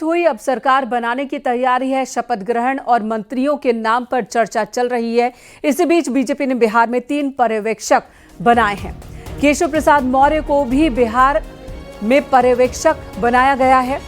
हुई अब सरकार बनाने की तैयारी है। शपथ ग्रहण और मंत्रियों के नाम पर चर्चा चल रही है। इसी बीच बीजेपी ने बिहार में 3 पर्यवेक्षक बनाए हैं। केशव प्रसाद मौर्य को भी बिहार में पर्यवेक्षक बनाया गया है।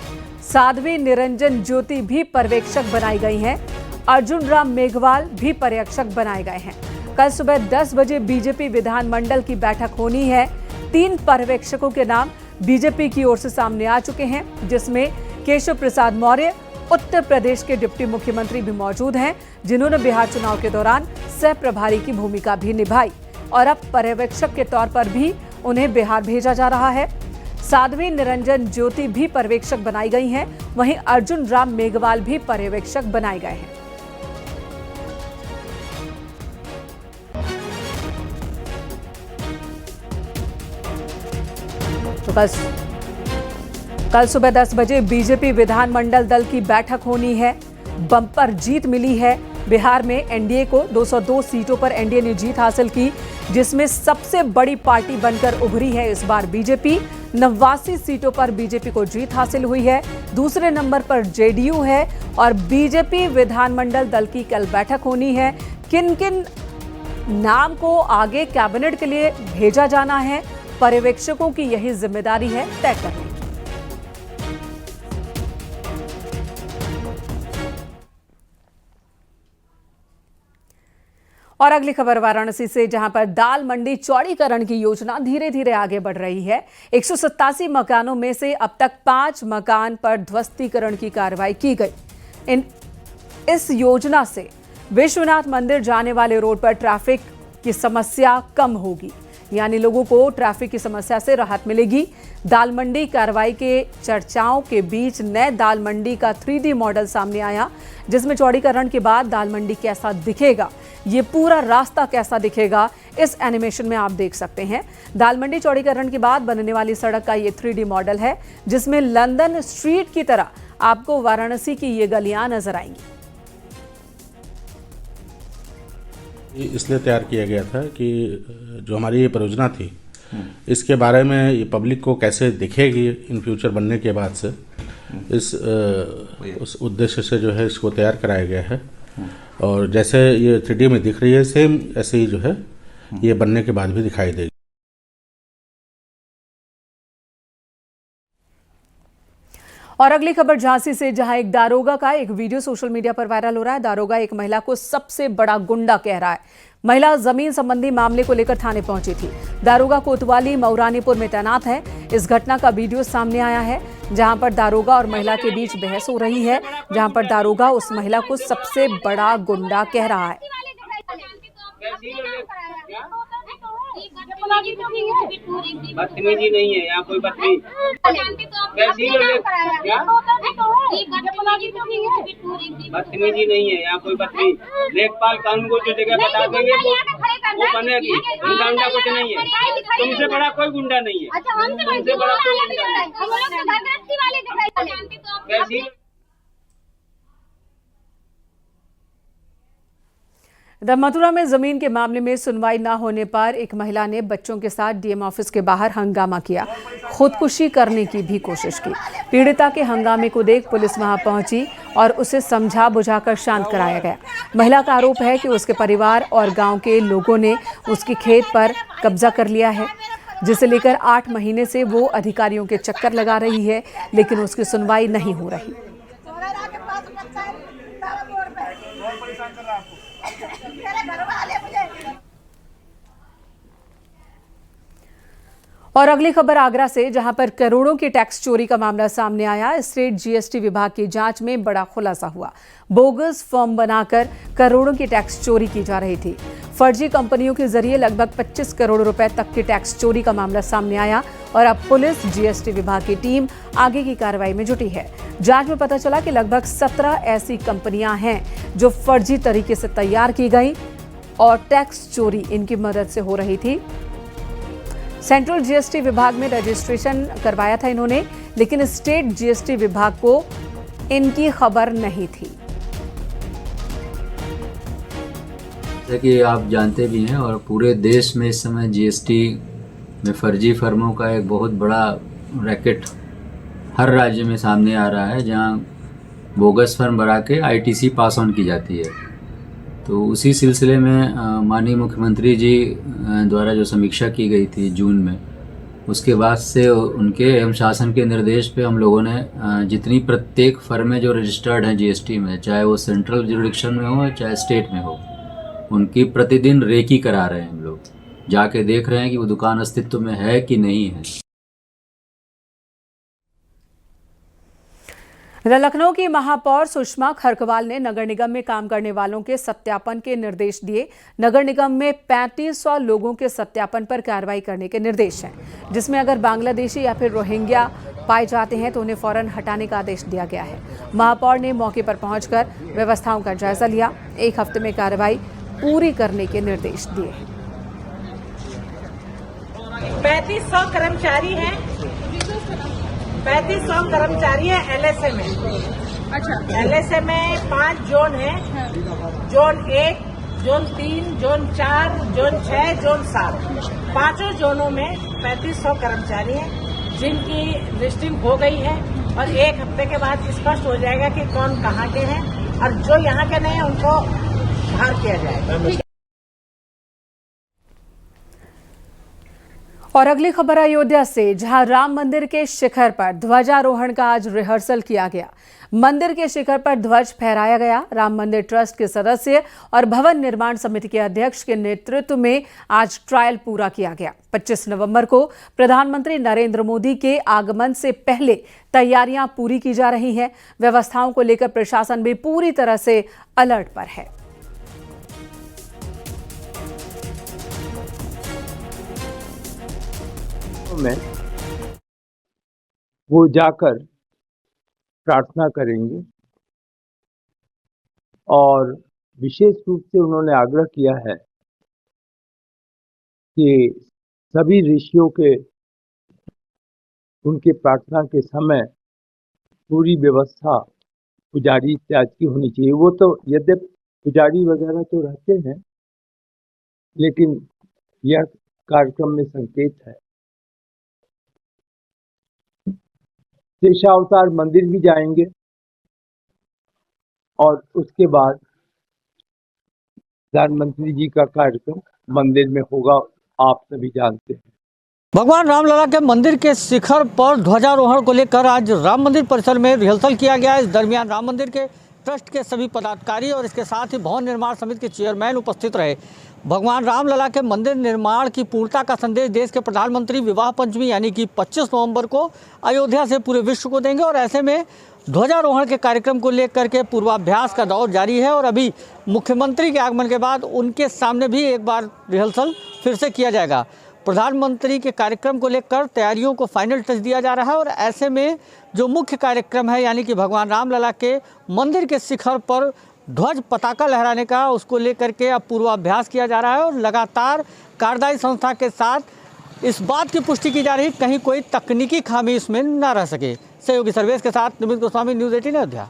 साध्वी निरंजन ज्योति भी पर्यवेक्षक बनाई गई हैं। अर्जुन राम मेघवाल भी पर्यवेक्षक बनाए गए हैं। कल सुबह 10 बजे बीजेपी विधानमंडल की बैठक होनी है। 3 पर्यवेक्षकों के नाम बीजेपी की ओर से सामने आ चुके हैं, जिसमें केशव प्रसाद मौर्य उत्तर प्रदेश के डिप्टी मुख्यमंत्री भी मौजूद हैं, जिन्होंने बिहार चुनाव के दौरान सह प्रभारी की भूमिका भी निभाई और अब पर्यवेक्षक के तौर पर भी उन्हें बिहार भेजा जा रहा है। साध्वी निरंजन ज्योति भी पर्यवेक्षक बनाई गई हैं, वहीं अर्जुन राम मेघवाल भी पर्यवेक्षक बनाए गए हैं। तो कल सुबह 10 बजे बीजेपी विधानमंडल दल की बैठक होनी है। बम्पर जीत मिली है बिहार में एनडीए को। 202 सीटों पर एनडीए ने जीत हासिल की, जिसमें सबसे बड़ी पार्टी बनकर उभरी है इस बार बीजेपी। 89 सीटों पर बीजेपी को जीत हासिल हुई है। दूसरे नंबर पर जेडीयू है और बीजेपी विधानमंडल दल की कल बैठक होनी है। किन किन नाम को आगे कैबिनेट के लिए भेजा जाना है, पर्यवेक्षकों की यही जिम्मेदारी है तय करनी। और अगली खबर वाराणसी से, जहां पर दाल मंडी चौड़ीकरण की योजना धीरे धीरे आगे बढ़ रही है। 187 मकानों में से अब तक 5 मकान पर ध्वस्तीकरण की कार्रवाई की गई। इस योजना से विश्वनाथ मंदिर जाने वाले रोड पर ट्रैफिक की समस्या कम होगी, यानी लोगों को ट्रैफिक की समस्या से राहत मिलेगी। दाल मंडी कार्रवाई के चर्चाओं के बीच नए दाल मंडी का 3D मॉडल सामने आया, जिसमें चौड़ीकरण के बाद दाल मंडी कैसा दिखेगा, ये पूरा रास्ता कैसा दिखेगा, इस एनिमेशन में आप देख सकते हैं। दाल मंडी चौड़ीकरण के बाद बनने वाली सड़क का ये 3D मॉडल है, जिसमें लंदन स्ट्रीट की तरह आपको वाराणसी की ये गलियां नजर आएंगी। इसलिए तैयार किया गया था कि जो हमारी ये परियोजना थी, इसके बारे में ये पब्लिक को कैसे दिखेगी इन फ्यूचर बनने के बाद से, उस उद्देश्य से जो है इसको तैयार कराया गया है। और जैसे ये 3D में दिख रही है, सेम ऐसे ही जो है ये बनने के बाद भी दिखाई देगी। और अगली खबर झांसी से, जहां एक दारोगा का एक वीडियो सोशल मीडिया पर वायरल हो रहा है। दारोगा एक महिला को सबसे बड़ा गुंडा कह रहा है। महिला जमीन संबंधी मामले को लेकर थाने पहुंची थी। दारोगा कोतवाली मऊरानीपुर में तैनात है। इस घटना का वीडियो सामने आया है, जहां पर दारोगा और महिला के बीच बहस हो रही है, जहां पर दारोगा उस महिला को सबसे बड़ा गुंडा कह रहा है। बदतमीजी नहीं है यहाँ, कोई बदतमीजी नहीं है यहाँ, कोई बदतमीजी। लेखपाल कानून को जो जगह बता देंगे वो बनेगी। गुंडा कुछ नहीं है, तुमसे बड़ा कोई गुंडा नहीं है, तुमसे बड़ा कोई गुंडा नहीं। मथुरा में जमीन के मामले में सुनवाई न होने पर एक महिला ने बच्चों के साथ डीएम ऑफिस के बाहर हंगामा किया, खुदकुशी करने की भी कोशिश की। पीड़िता के हंगामे को देख पुलिस वहां पहुंची और उसे समझा बुझाकर शांत कराया गया। महिला का आरोप है कि उसके परिवार और गांव के लोगों ने उसके खेत पर कब्जा कर लिया है, जिसे लेकर 8 महीने से वो अधिकारियों के चक्कर लगा रही है, लेकिन उसकी सुनवाई नहीं हो रही। और अगली खबर आगरा से, जहां पर करोड़ों की टैक्स चोरी का मामला सामने आया। स्टेट जीएसटी विभाग की जांच में बड़ा खुलासा हुआ। बोगस फॉर्म बनाकर करोड़ों की टैक्स चोरी की जा रही थी। फर्जी कंपनियों के जरिए लगभग 25 करोड़ रुपए तक की टैक्स चोरी का मामला सामने आया और अब पुलिस जीएसटी विभाग की टीम आगे की कार्रवाई में जुटी है। जांच में पता चला कि लगभग 17 ऐसी कंपनियां हैं जो फर्जी तरीके से तैयार की गई और टैक्स चोरी इनकी मदद से हो रही थी। सेंट्रल जीएसटी विभाग में रजिस्ट्रेशन करवाया था इन्होंने, लेकिन स्टेट जीएसटी विभाग को इनकी खबर नहीं थी। जैसा कि आप जानते भी हैं और पूरे देश में इस समय जीएसटी में फर्जी फर्मों का एक बहुत बड़ा रैकेट हर राज्य में सामने आ रहा है, जहां बोगस फॉर्म भरा के आईटीसी पास ऑन की जाती है। तो उसी सिलसिले में माननीय मुख्यमंत्री जी द्वारा जो समीक्षा की गई थी जून में, उसके बाद से उनके एवं शासन के निर्देश पे हम लोगों ने जितनी प्रत्येक फर्में जो रजिस्टर्ड हैं जीएसटी में, चाहे वो सेंट्रल जुरिडिक्शन में हो चाहे स्टेट में हो, उनकी प्रतिदिन रेकी करा रहे हैं। हम लोग जाके देख रहे हैं कि वो दुकान अस्तित्व में है कि नहीं है। लखनऊ की महापौर सुषमा खरकवाल ने नगर निगम में काम करने वालों के सत्यापन के निर्देश दिए। नगर निगम में 3500 लोगों के सत्यापन पर कार्रवाई करने के निर्देश हैं, जिसमें अगर बांग्लादेशी या फिर रोहिंग्या पाए जाते हैं तो उन्हें फौरन हटाने का आदेश दिया गया है। महापौर ने मौके पर पहुंचकर व्यवस्थाओं का जायजा लिया। 1 हफ्ते में कार्रवाई पूरी करने के निर्देश दिए। 3500 कर्मचारी हैं, 3500 कर्मचारी है एलएसए में। अच्छा, एलएसए में 5 जोन है, zone 1, zone 3, zone 4, zone 6, zone 7। 5 जोनों में 3500 कर्मचारी हैं, जिनकी लिस्टिंग हो गई है और 1 हफ्ते के बाद स्पष्ट हो जाएगा कि कौन कहाँ के हैं, और जो यहाँ के नहीं हैं उनको बाहर किया जाएगा। और अगली खबर अयोध्या से, जहां राम मंदिर के शिखर पर ध्वजारोहण का आज रिहर्सल किया गया। मंदिर के शिखर पर ध्वज फहराया गया। राम मंदिर ट्रस्ट के सदस्य और भवन निर्माण समिति के अध्यक्ष के नेतृत्व में आज ट्रायल पूरा किया गया। 25 नवंबर को प्रधानमंत्री नरेंद्र मोदी के आगमन से पहले तैयारियां पूरी की जा रही हैं। व्यवस्थाओं को लेकर प्रशासन भी पूरी तरह से अलर्ट पर है। में वो जाकर प्रार्थना करेंगे और विशेष रूप से उन्होंने आग्रह किया है कि सभी ऋषियों के उनके प्रार्थना के समय पूरी व्यवस्था पुजारी इत्यादि की होनी चाहिए। वो तो यद्यपि पुजारी वगैरह तो रहते हैं, लेकिन यह कार्यक्रम में संकेत है। शेषावतार मंदिर भी जाएंगे और उसके बाद प्रधानमंत्री जी का कार्यक्रम मंदिर में होगा, आप सभी जानते हैं। भगवान रामलला के मंदिर के शिखर पर ध्वजारोहण को लेकर आज राम मंदिर परिसर में रिहर्सल किया गया। इस दरमियान राम मंदिर के ट्रस्ट के सभी पदाधिकारी और इसके साथ ही भवन निर्माण समिति के चेयरमैन उपस्थित रहे। भगवान रामलला के मंदिर निर्माण की पूर्णता का संदेश देश के प्रधानमंत्री विवाह पंचमी यानी कि 25 नवंबर को अयोध्या से पूरे विश्व को देंगे और ऐसे में ध्वजारोहण के कार्यक्रम को लेकर के पूर्वाभ्यास का दौर जारी है और अभी मुख्यमंत्री के आगमन के बाद उनके सामने भी एक बार रिहर्सल फिर से किया जाएगा। प्रधानमंत्री के कार्यक्रम को लेकर तैयारियों को फाइनल टच दिया जा रहा है और ऐसे में जो मुख्य कार्यक्रम है यानी कि भगवान रामलला के मंदिर के शिखर पर ध्वज पताका लहराने का, उसको लेकर के अब पूर्वाभ्यास किया जा रहा है और लगातार कार्यदायी संस्था के साथ इस बात की पुष्टि की जा रही है कहीं कोई तकनीकी खामी इसमें न रह सके। सहयोगी सर्वेश के साथ निमित गोस्वामी, न्यूज़ 18 अयोध्या।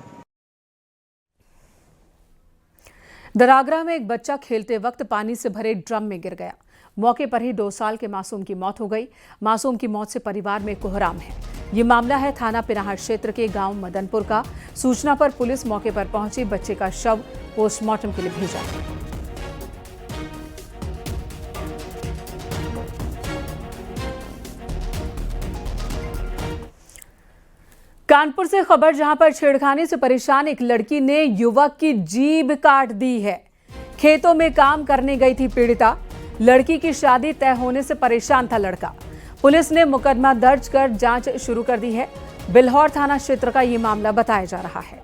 दरागरा में एक बच्चा खेलते वक्त पानी से भरे ड्रम में गिर गया। मौके पर ही 2 साल के मासूम की मौत हो गई। मासूम की मौत से परिवार में कोहराम है। ये मामला है थाना पिनाहट क्षेत्र के गांव मदनपुर का। सूचना पर पुलिस मौके पर पहुंची, बच्चे का शव पोस्टमार्टम के लिए भेजा। कानपुर से खबर, जहां पर छेड़खानी से परेशान एक लड़की ने युवक की जीभ काट दी है। खेतों में काम करने गई थी पीड़िता। लड़की की शादी तय होने से परेशान था लड़का। पुलिस ने मुकदमा दर्ज कर जांच शुरू कर दी है। बिल्हौर थाना क्षेत्र का ये मामला बताया जा रहा है।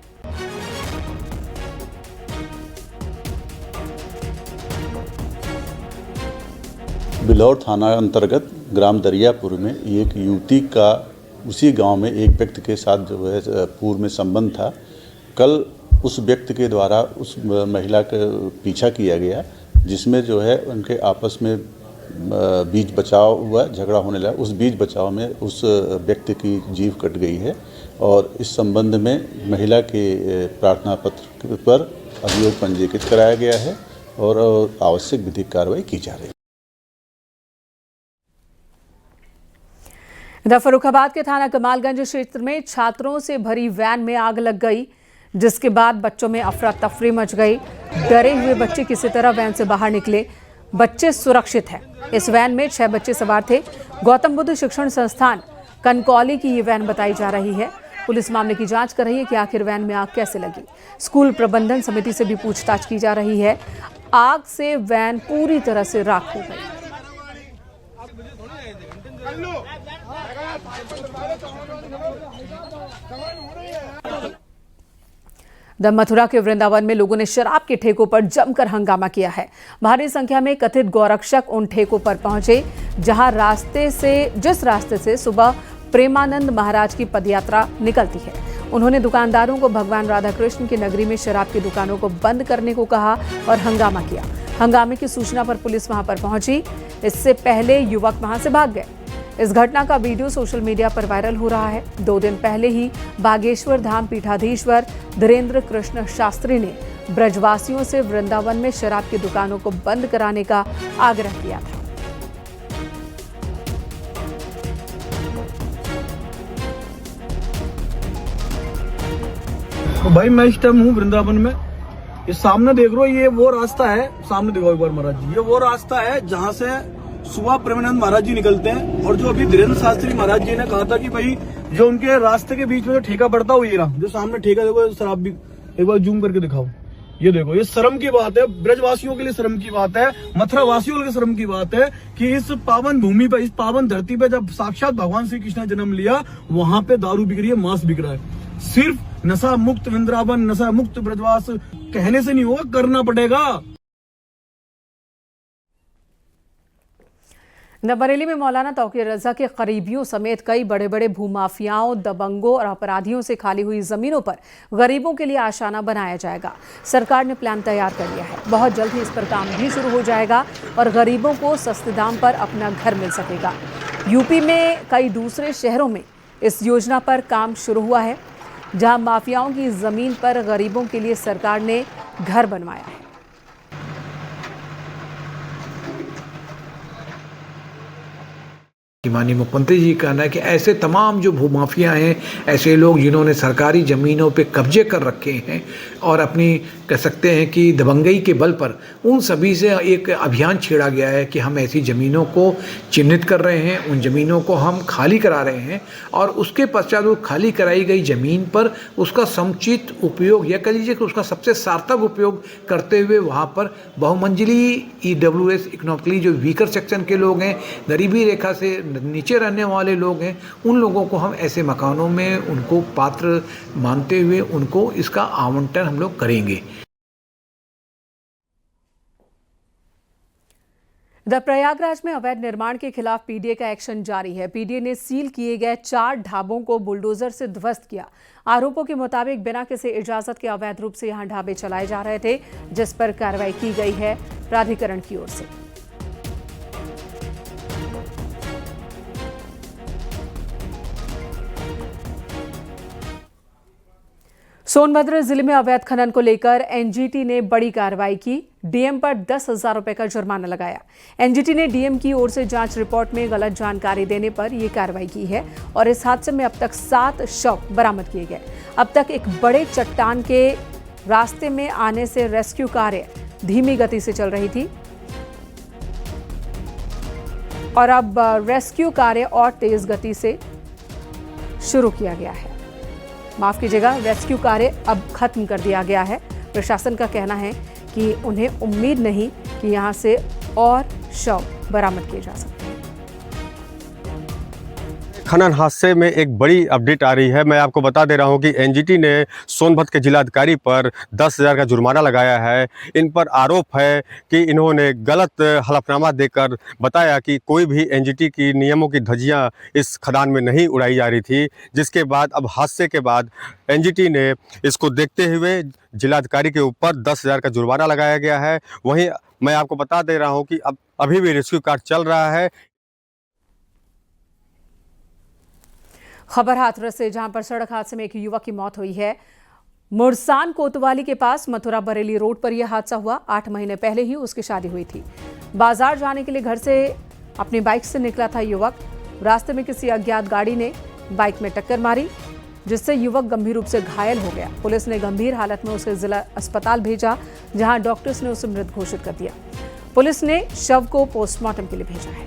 बिल्हौर थाना अंतर्गत ग्राम दरियापुर में एक युवती का उसी गांव में एक व्यक्ति के साथ जो है पूर्व में संबंध था। कल उस व्यक्ति के द्वारा उस महिला का पीछा किया गया, जिसमें जो है उनके आपस में बीच बचाव हुआ, झगड़ा होने लगा। उस बीच बचाव में उस व्यक्ति की जीभ कट गई है और इस संबंध में महिला के प्रार्थना पत्र पर अभियोग पंजीकृत कराया गया है और आवश्यक विधिक कार्रवाई की जा रही है। इधर फर्रुखाबाद के थाना कमालगंज क्षेत्र में छात्रों से भरी वैन में आग लग गई, जिसके बाद बच्चों में अफरा तफरी मच गई। डरे हुए बच्चे किसी तरह वैन से बाहर निकले। बच्चे सुरक्षित हैं। इस वैन में 6 बच्चे सवार थे। गौतम बुद्ध शिक्षण संस्थान कनकौली की ये वैन बताई जा रही है। पुलिस मामले की जांच कर रही है कि आखिर वैन में आग कैसे लगी। स्कूल प्रबंधन समिति से भी पूछताछ की जा रही है। आग से वैन पूरी तरह से राख हो गई। मथुरा के वृंदावन में लोगों ने शराब के ठेकों पर जमकर हंगामा किया है। भारी संख्या में कथित गौरक्षक उन ठेकों पर पहुंचे जहां जिस रास्ते से सुबह प्रेमानंद महाराज की पदयात्रा निकलती है। उन्होंने दुकानदारों को भगवान राधा कृष्ण की नगरी में शराब की दुकानों को बंद करने को कहा और हंगामा किया। हंगामे की सूचना पर पुलिस वहां पर पहुंची। इससे पहले युवक वहां से भाग गए। इस घटना का वीडियो सोशल मीडिया पर वायरल हो रहा है। 2 दिन पहले ही बागेश्वर धाम पीठाधीश्वर धीरेन्द्र कृष्ण शास्त्री ने ब्रजवासियों से वृंदावन में शराब की दुकानों को बंद कराने का आग्रह किया था। तो भाई मैं इस टाइम हूँ वृंदावन में। ये सामने देख रहे हो, ये वो रास्ता है। सामने देखो एक बार महाराज जी, ये वो रास्ता है जहाँ से सुबह प्रेमानंद महाराज जी निकलते हैं। और जो अभी धीरेन्द्र शास्त्री महाराज जी ने कहा था कि भाई जो उनके रास्ते के बीच में जो ठेका पड़ता है वो ये रहा, जो सामने ठेका देखो शराब भी, एक बार जूम करके दिखाओ। ये देखो, ये शर्म की बात है, ब्रजवासियों के लिए शर्म की बात है, मथुरा वासियों के लिए शर्म की बात है कि इस पावन भूमि पर, इस पावन धरती पे जब साक्षात भगवान श्री कृष्ण ने जन्म लिया, वहां पे दारू बिक रही है, मांस बिक रहा है। सिर्फ नशा मुक्त वृंदावन, नशा मुक्त ब्रजवास कहने से नहीं होगा, करना पड़ेगा। बरेली में मौलाना तौकीर रजा के करीबियों समेत कई बड़े बड़े भूमाफियाओं, दबंगों और अपराधियों से खाली हुई जमीनों पर गरीबों के लिए आशाना बनाया जाएगा। सरकार ने प्लान तैयार कर लिया है। बहुत जल्द ही इस पर काम भी शुरू हो जाएगा और गरीबों को सस्ते दाम पर अपना घर मिल सकेगा। यूपी में कई दूसरे शहरों में इस योजना पर काम शुरू हुआ है, जहां माफियाओं की जमीन पर गरीबों के लिए सरकार ने घर बनवाया है। माननीय मुख्यमंत्री जी का कहना है कि ऐसे तमाम जो भूमाफिया हैं, ऐसे लोग जिन्होंने सरकारी ज़मीनों पे कब्जे कर रखे हैं और अपनी कह सकते हैं कि दबंगई के बल पर, उन सभी से एक अभियान छेड़ा गया है कि हम ऐसी ज़मीनों को चिन्हित कर रहे हैं, उन ज़मीनों को हम खाली करा रहे हैं और उसके पश्चात वो खाली कराई गई ज़मीन पर उसका समुचित उपयोग, या कह लीजिए कि उसका सबसे सार्थक उपयोग करते हुए वहाँ पर बहुमंजिली EWS इकोनॉमिकली जो वीकर सेक्शन के लोग हैं, गरीबी रेखा से नीचे रहने वाले लोग हैं, उन लोगों को हम ऐसे मकानों में उनको पात्र मानते हुए उनको इसका आवंटन हम लोग करेंगे। प्रयागराज में अवैध निर्माण के खिलाफ पीडीए का एक्शन जारी है। पीडीए ने सील किए गए 4 ढाबों को बुलडोजर से ध्वस्त किया। आरोपों के मुताबिक बिना किसी इजाजत के अवैध रूप से यहां ढाबे चलाए जा रहे थे, जिस पर कार्रवाई की गई है प्राधिकरण की ओर से। सोनभद्र जिले में अवैध खनन को लेकर एनजीटी ने बड़ी कार्रवाई की। डीएम पर 10,000 रुपए का जुर्माना लगाया। एनजीटी ने डीएम की ओर से जांच रिपोर्ट में गलत जानकारी देने पर यह कार्रवाई की है और इस हादसे में अब तक 7 शव बरामद किए गए। अब तक एक बड़े चट्टान के रास्ते में आने से रेस्क्यू कार्य धीमी गति से चल रही थी और अब रेस्क्यू कार्य और तेज गति से शुरू किया गया है। माफ कीजिएगा, रेस्क्यू कार्य अब खत्म कर दिया गया है। प्रशासन का कहना है कि उन्हें उम्मीद नहीं कि यहां से और शव बरामद किए जा सकते हैं। खनन हादसे में एक बड़ी अपडेट आ रही है। मैं आपको बता दे रहा हूं कि एनजीटी ने सोनभद्र के जिलाधिकारी पर 10,000 का जुर्माना लगाया है। इन पर आरोप है कि इन्होंने गलत हलफनामा देकर बताया कि कोई भी एनजीटी की नियमों की धज्जियां इस खदान में नहीं उड़ाई जा रही थी, जिसके बाद अब हादसे के बाद एनजीटी ने इसको देखते हुए जिलाधिकारी के ऊपर 10,000 का जुर्माना लगाया गया है। वहीं मैं आपको बता दे रहा हूँ कि अब अभी भी रेस्क्यू कार्य चल रहा है। खबर हाथरस से, जहां पर सड़क हादसे में एक युवक की मौत हुई है। मुरसान कोतवाली के पास मथुरा बरेली रोड पर यह हादसा हुआ। 8 महीने पहले ही उसकी शादी हुई थी। बाजार जाने के लिए घर से अपनी बाइक से निकला था युवक। रास्ते में किसी अज्ञात गाड़ी ने बाइक में टक्कर मारी, जिससे युवक गंभीर रूप से घायल हो गया। पुलिस ने गंभीर हालत में उसे जिला अस्पताल भेजा, जहां डॉक्टर्स ने उसे मृत घोषित कर दिया। पुलिस ने शव को पोस्टमार्टम के लिए भेजा है।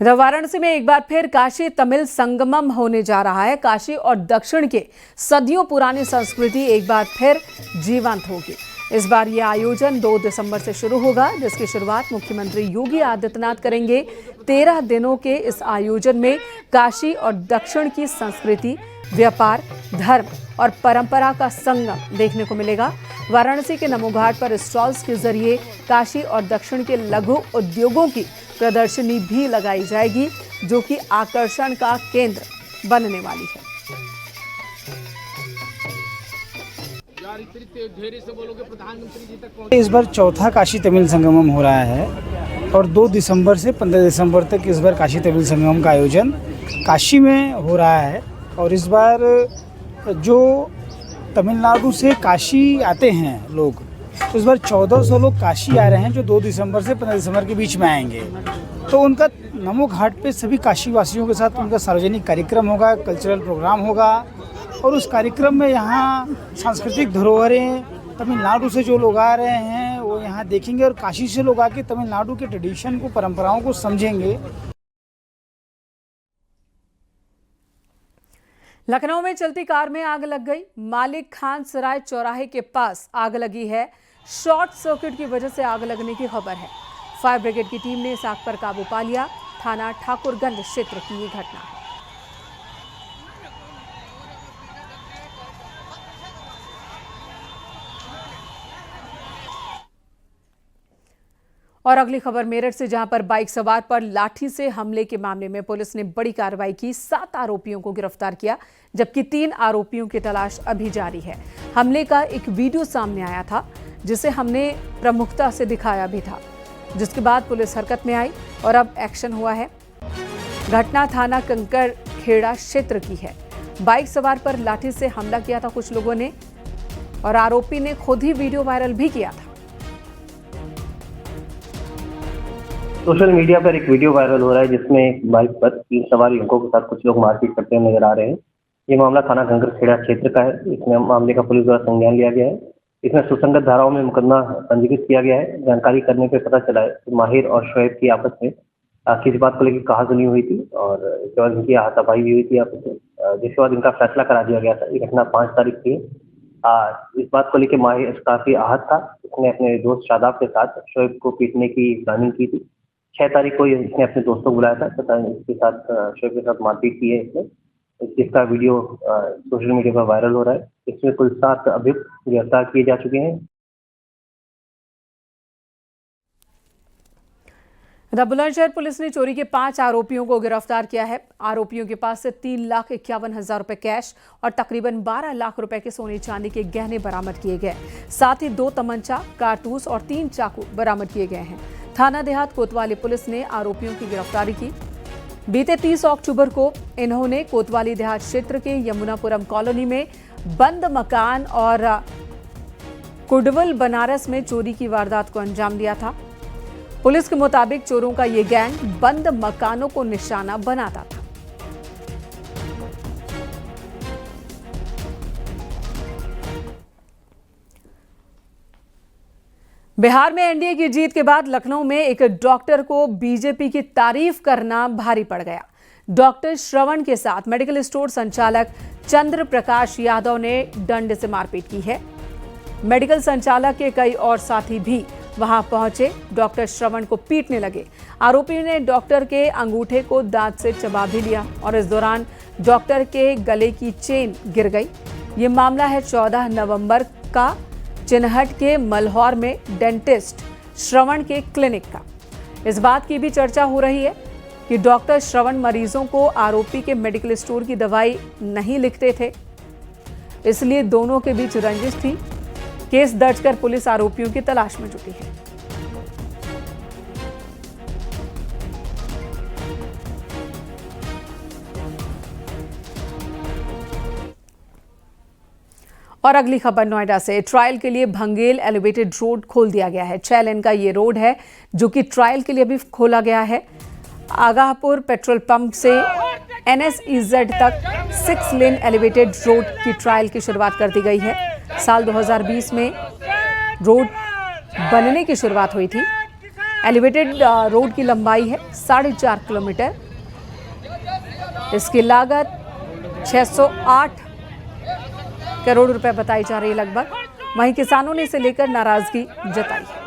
वाराणसी में एक बार फिर काशी तमिल संगमम होने जा रहा है। काशी और दक्षिण के सदियों पुरानी संस्कृति एक बार फिर जीवंत होगी। इस बार यह आयोजन 2 दिसंबर से शुरू होगा, जिसकी शुरुआत मुख्यमंत्री योगी आदित्यनाथ करेंगे। 13 दिनों के इस आयोजन में काशी और दक्षिण की संस्कृति, व्यापार, धर्म और परंपरा का संगम देखने को मिलेगा। वाराणसी के नमो घाट पर स्टॉल्स के जरिए काशी और दक्षिण के लघु उद्योगों की प्रदर्शनी भी लगाई जाएगी, जो कि आकर्षण का केंद्र बनने वाली है। इस बार चौथा काशी तमिल संगमम हो रहा है और 2 दिसंबर से 15 दिसंबर तक इस बार काशी तमिल संगमम का आयोजन काशी में हो रहा है। और इस बार जो तमिलनाडु से काशी आते हैं लोग, तो इस बार 1400 लोग काशी आ रहे हैं, जो 2 दिसंबर से 15 दिसंबर के बीच में आएंगे। तो उनका नमो घाट पे सभी काशी वासियों के साथ उनका सार्वजनिक कार्यक्रम होगा, कल्चरल प्रोग्राम होगा। और उस कार्यक्रम में यहाँ सांस्कृतिक धरोहरें तमिलनाडु से जो लोग आ रहे हैं वो यहाँ देखेंगे, और काशी से लोग आके तमिलनाडु के ट्रेडिशन को, परंपराओं को समझेंगे। लखनऊ में चलती कार में आग लग गई। मालिक खान सराय चौराहे के पास आग लगी है। शॉर्ट सर्किट की वजह से आग लगने की खबर है। फायर ब्रिगेड की टीम ने इस आग पर काबू पा लिया। थाना ठाकुरगंज क्षेत्र की ये घटना है। और अगली खबर मेरठ से, जहां पर बाइक सवार पर लाठी से हमले के मामले में पुलिस ने बड़ी कार्रवाई की। 7 आरोपियों को गिरफ्तार किया, जबकि 3 आरोपियों की तलाश अभी जारी है। हमले का एक वीडियो सामने आया था, जिसे हमने प्रमुखता से दिखाया भी था, जिसके बाद पुलिस हरकत में आई और अब एक्शन हुआ है। घटना थाना कंकड़ खेड़ा क्षेत्र की है। बाइक सवार पर लाठी से हमला किया था कुछ लोगों ने, और आरोपी ने खुद ही वीडियो वायरल भी किया था। सोशल मीडिया पर एक वीडियो वायरल हो रहा है, जिसमें बाइक पर 3 सवार युवकों के साथ कुछ लोग मारपीट करते हुए नजर आ रहे हैं। ये मामला थाना कंकड़ खेड़ा क्षेत्र का है। इसमें मामले का पुलिस द्वारा संज्ञान लिया गया है। इसमें सुसंगत धाराओं में मुकदमा पंजीकृत किया गया है। जानकारी करने पर पता चला है कि माहिर और शोएब की आपस में किसी बात को लेकर कहासुनी हुई थी, और इसके बाद इनकी हाथापाई भी हुई थी आपस में, जिसके बाद इनका फैसला करा दिया गया था। ये घटना 5 तारीख की है। इस बात को लेकर माहिर काफी आहत था। उसने अपने दोस्त शादाब के साथ शोएब को पीटने की प्लानिंग की थी। 6 तारीख को इसने अपने दोस्तों को बुलाया था तथा इसके साथ शोएब के साथ मारपीट की है इसने, जिसका वीडियो सोशल मीडिया पर वायरल हो रहा है। इसमें कुल 7 अभियुक्त गिरफ्तार किए जा चुके हैं। बुलंदशहर पुलिस ने चोरी के 5 आरोपियों को गिरफ्तार किया है। आरोपियों के पास से 3,51,000 रुपए कैश और तकरीबन 12 लाख रुपए के सोने चांदी के गहने बरामद किए गए। साथ ही 2 तमंचा, कारतूस और 3 चाकू बरामद किए गए हैं। थाना देहात कोतवाली पुलिस ने आरोपियों की गिरफ्तारी की। बीते 30 अक्टूबर को इन्होंने कोतवाली देहात क्षेत्र के यमुनापुरम कॉलोनी में बंद मकान और कुडवल बनारस में चोरी की वारदात को अंजाम दिया था। पुलिस के मुताबिक चोरों का ये गैंग बंद मकानों को निशाना बनाता था। बिहार में एनडीए की जीत के बाद लखनऊ में एक डॉक्टर को बीजेपी की तारीफ करना भारी पड़ गया। डॉक्टर श्रवण के साथ मेडिकल स्टोर संचालक चंद्र प्रकाश यादव ने डंडे से मारपीट की है। मेडिकल संचालक के कई और साथी भी वहां पहुंचे, डॉक्टर श्रवण को पीटने लगे। आरोपी ने डॉक्टर के अंगूठे को दांत से चबा भी लिया और इस दौरान डॉक्टर के गले की चेन गिर गई। ये मामला है 14 नवंबर का चिन्हट के मल्हौर में डेंटिस्ट श्रवण के क्लिनिक का। इस बात की भी चर्चा हो रही है कि डॉक्टर श्रवण मरीजों को आरोपी के मेडिकल स्टोर की दवाई नहीं लिखते थे, इसलिए दोनों के बीच रंजिश थी। केस दर्ज कर पुलिस आरोपियों की तलाश में जुटी है। और अगली खबर नोएडा से। ट्रायल के लिए भंगेल एलिवेटेड रोड खोल दिया गया है। 6 लेन का ये रोड है जो कि ट्रायल के लिए भी खोला गया है। आगाहपुर पेट्रोल पंप से NSEZ तक 6 लेन एलिवेटेड रोड की ट्रायल की शुरुआत कर दी गई है। साल 2020 में रोड बनने की शुरुआत हुई थी। एलिवेटेड रोड की लंबाई है 4.5 किलोमीटर। इसकी लागत 608 करोड़ रुपए बताई जा रही है लगभग। वहीं किसानों ने इसे लेकर नाराजगी जताई है।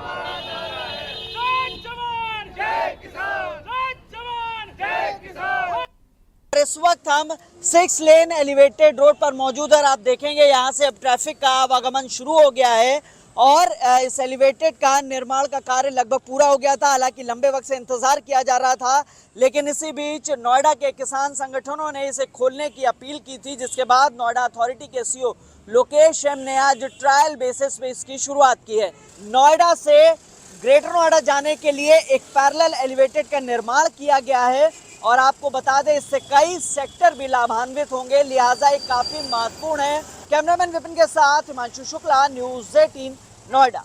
इस वक्त हम 6 लेन एलिवेटेड रोड पर मौजूद है और आप देखेंगे यहाँ से अब ट्रैफिक का आवागमन शुरू हो गया है और इस एलिवेटेड का निर्माण का कार्य लगभग पूरा हो गया था। हालांकि लंबे वक्त से इंतजार किया जा रहा था, लेकिन इसी बीच नोएडा के किसान संगठनों ने इसे खोलने की अपील की थी, जिसके बाद नोएडा अथॉरिटी के CEO लोकेश एम ने आज ट्रायल बेसिस पे इसकी शुरुआत की है। नोएडा से ग्रेटर नोएडा जाने के लिए एक पैरेलल एलिवेटेड का निर्माण किया गया है और आपको बता दें इससे कई सेक्टर भी लाभान्वित होंगे, लिहाजा ये काफी महत्वपूर्ण है। कैमरामैन विपिन के साथ हिमांशु शुक्ला, न्यूज़ 18 नोएडा।